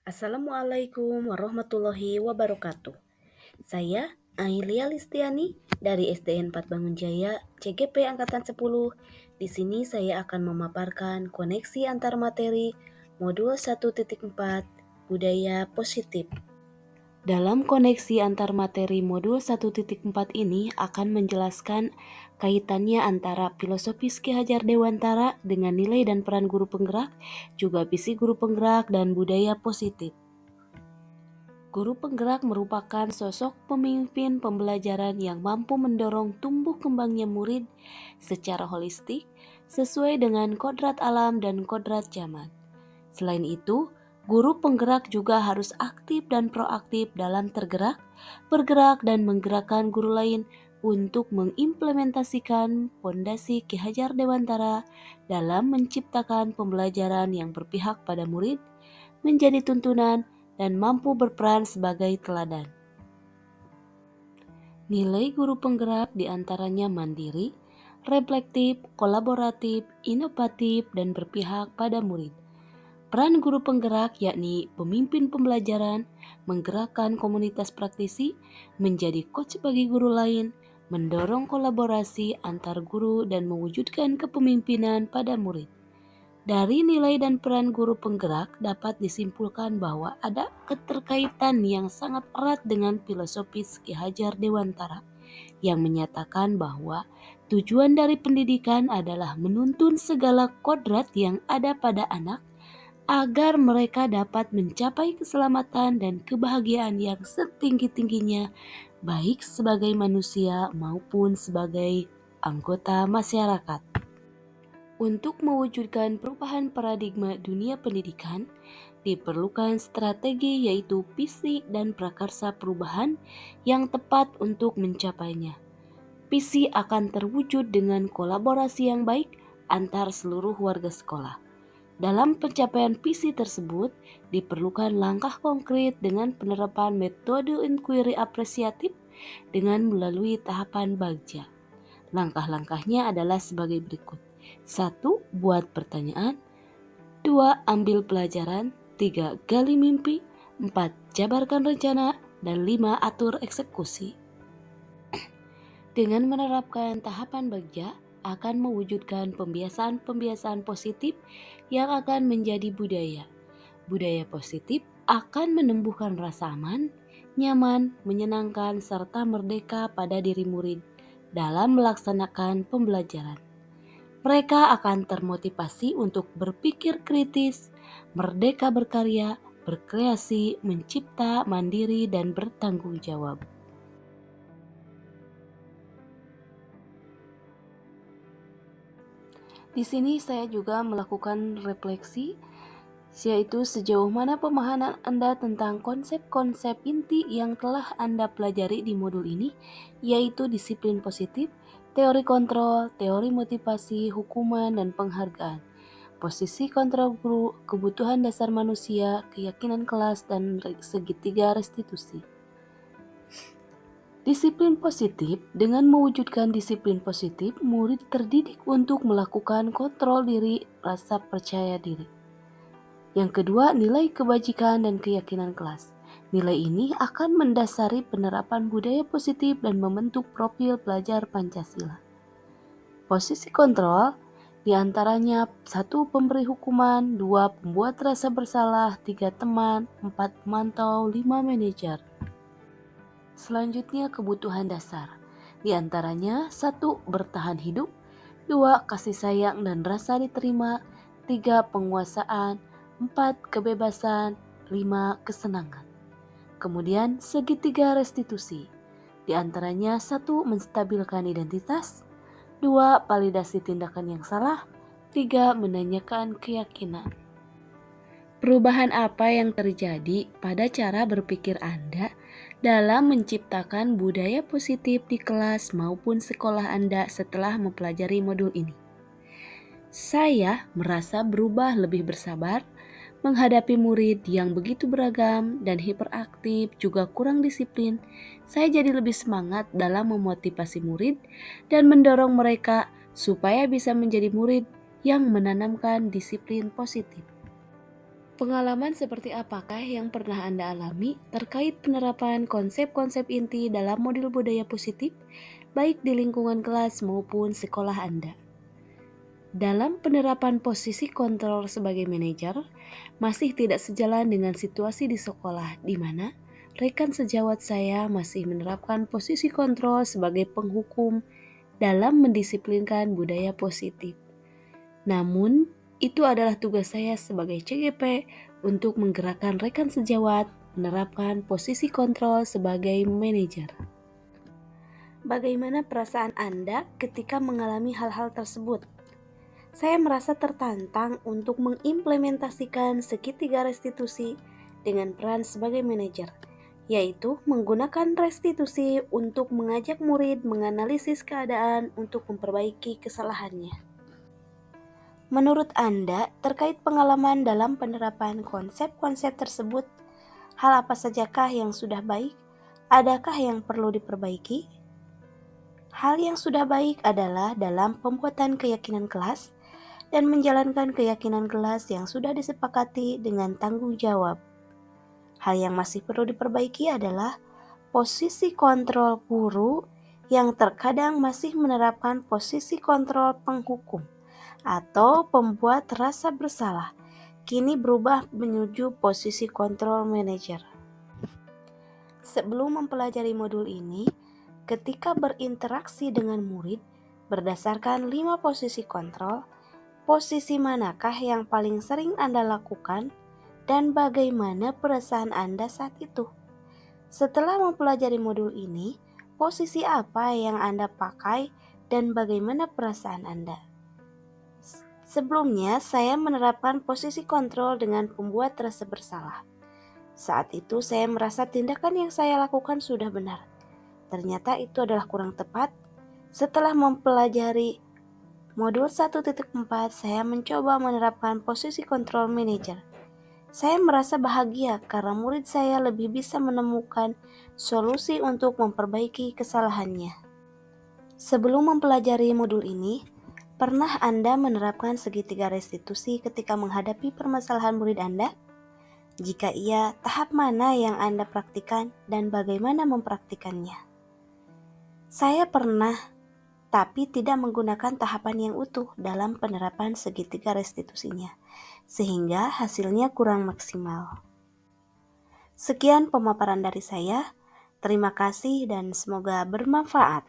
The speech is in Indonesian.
Assalamualaikum warahmatullahi wabarakatuh. Saya Ailia Listiani dari SDN 4 Bangunjaya, CGP Angkatan 10. Di sini saya akan memaparkan koneksi antar materi modul 1.4 Budaya Positif. Dalam koneksi antar materi modul 1.4 ini akan menjelaskan kaitannya antara filosofis Ki Hajar Dewantara dengan nilai dan peran guru penggerak, juga visi guru penggerak dan budaya positif. Guru penggerak merupakan sosok pemimpin pembelajaran yang mampu mendorong tumbuh kembangnya murid secara holistik sesuai dengan kodrat alam dan kodrat zaman. Selain itu, guru penggerak juga harus aktif dan proaktif dalam tergerak, bergerak, dan menggerakkan guru lain untuk mengimplementasikan fondasi Ki Hajar Dewantara dalam menciptakan pembelajaran yang berpihak pada murid, menjadi tuntunan, dan mampu berperan sebagai teladan. Nilai guru penggerak diantaranya mandiri, reflektif, kolaboratif, inovatif, dan berpihak pada murid. Peran guru penggerak yakni pemimpin pembelajaran, menggerakkan komunitas praktisi, menjadi coach bagi guru lain, mendorong kolaborasi antar guru dan mewujudkan kepemimpinan pada murid. Dari nilai dan peran guru penggerak dapat disimpulkan bahwa ada keterkaitan yang sangat erat dengan filosofis Ki Hajar Dewantara yang menyatakan bahwa tujuan dari pendidikan adalah menuntun segala kodrat yang ada pada anak agar mereka dapat mencapai keselamatan dan kebahagiaan yang setinggi-tingginya baik sebagai manusia maupun sebagai anggota masyarakat. Untuk mewujudkan perubahan paradigma dunia pendidikan, diperlukan strategi yaitu visi dan prakarsa perubahan yang tepat untuk mencapainya. Visi akan terwujud dengan kolaborasi yang baik antar seluruh warga sekolah. Dalam pencapaian visi tersebut, diperlukan langkah konkret dengan penerapan metode inquiry apresiatif dengan melalui tahapan bagja. Langkah-langkahnya adalah sebagai berikut. 1. Buat pertanyaan. 2. Ambil pelajaran. 3. Gali mimpi. 4. Jabarkan rencana. Dan 5. Atur eksekusi. Dengan menerapkan tahapan bagja, akan mewujudkan pembiasaan-pembiasaan positif yang akan menjadi budaya. Budaya positif akan menumbuhkan rasa aman, nyaman, menyenangkan, serta merdeka pada diri murid dalam melaksanakan pembelajaran. Mereka akan termotivasi untuk berpikir kritis, merdeka berkarya, berkreasi, mencipta, mandiri, dan bertanggung jawab. Di sini saya juga melakukan refleksi, yaitu sejauh mana pemahaman Anda tentang konsep-konsep inti yang telah Anda pelajari di modul ini, yaitu disiplin positif, teori kontrol, teori motivasi, hukuman, dan penghargaan, posisi kontrol guru, kebutuhan dasar manusia, keyakinan kelas, dan segitiga restitusi. Disiplin positif. Dengan mewujudkan disiplin positif, murid terdidik untuk melakukan kontrol diri, rasa percaya diri. Yang kedua, nilai kebajikan dan keyakinan kelas. Nilai ini akan mendasari penerapan budaya positif dan membentuk profil pelajar Pancasila. Posisi kontrol diantaranya 1. Pemberi hukuman, 2. Pembuat rasa bersalah, 3. Teman, 4. Pemantau, 5. Manajer. Selanjutnya kebutuhan dasar. Diantaranya 1. Bertahan hidup, 2. Kasih sayang dan rasa diterima, 3. Penguasaan, 4. Kebebasan, 5. Kesenangan. Kemudian segitiga restitusi. Diantaranya 1. Menstabilkan identitas, 2. Validasi tindakan yang salah, 3. Menanyakan keyakinan. Perubahan apa yang terjadi pada cara berpikir Anda dalam menciptakan budaya positif di kelas maupun sekolah Anda setelah mempelajari modul ini? Saya merasa berubah lebih bersabar, menghadapi murid yang begitu beragam dan hiperaktif juga kurang disiplin. Saya jadi lebih semangat dalam memotivasi murid dan mendorong mereka supaya bisa menjadi murid yang menanamkan disiplin positif. Pengalaman seperti apakah yang pernah Anda alami terkait penerapan konsep-konsep inti dalam modul budaya positif, baik di lingkungan kelas maupun sekolah Anda? Dalam penerapan posisi kontrol sebagai manajer, masih tidak sejalan dengan situasi di sekolah, di mana rekan sejawat saya masih menerapkan posisi kontrol sebagai penghukum dalam mendisiplinkan budaya positif. Namun, itu adalah tugas saya sebagai CGP untuk menggerakkan rekan sejawat menerapkan posisi kontrol sebagai manajer. Bagaimana perasaan Anda ketika mengalami hal-hal tersebut? Saya merasa tertantang untuk mengimplementasikan segitiga restitusi dengan peran sebagai manajer, yaitu menggunakan restitusi untuk mengajak murid menganalisis keadaan untuk memperbaiki kesalahannya. Menurut Anda, terkait pengalaman dalam penerapan konsep-konsep tersebut, hal apa sajakah yang sudah baik? Adakah yang perlu diperbaiki? Hal yang sudah baik adalah dalam pembuatan keyakinan kelas dan menjalankan keyakinan kelas yang sudah disepakati dengan tanggung jawab. Hal yang masih perlu diperbaiki adalah posisi kontrol guru yang terkadang masih menerapkan posisi kontrol penghukum atau pembuat rasa bersalah, kini berubah menuju posisi kontrol manajer. Sebelum mempelajari modul ini, ketika berinteraksi dengan murid berdasarkan 5 posisi kontrol, posisi manakah yang paling sering Anda lakukan dan bagaimana perasaan Anda saat itu? Setelah mempelajari modul ini, posisi apa yang Anda pakai dan bagaimana perasaan Anda? Sebelumnya, saya menerapkan posisi kontrol dengan pembuat rasa bersalah. Saat itu, saya merasa tindakan yang saya lakukan sudah benar. Ternyata itu adalah kurang tepat. Setelah mempelajari modul 1.4, saya mencoba menerapkan posisi kontrol manager. Saya merasa bahagia karena murid saya lebih bisa menemukan solusi untuk memperbaiki kesalahannya. Sebelum mempelajari modul ini, pernah Anda menerapkan segitiga restitusi ketika menghadapi permasalahan murid Anda? Jika iya, tahap mana yang Anda praktikkan dan bagaimana mempraktikannya? Saya pernah, tapi tidak menggunakan tahapan yang utuh dalam penerapan segitiga restitusinya, sehingga hasilnya kurang maksimal. Sekian pemaparan dari saya. Terima kasih dan semoga bermanfaat.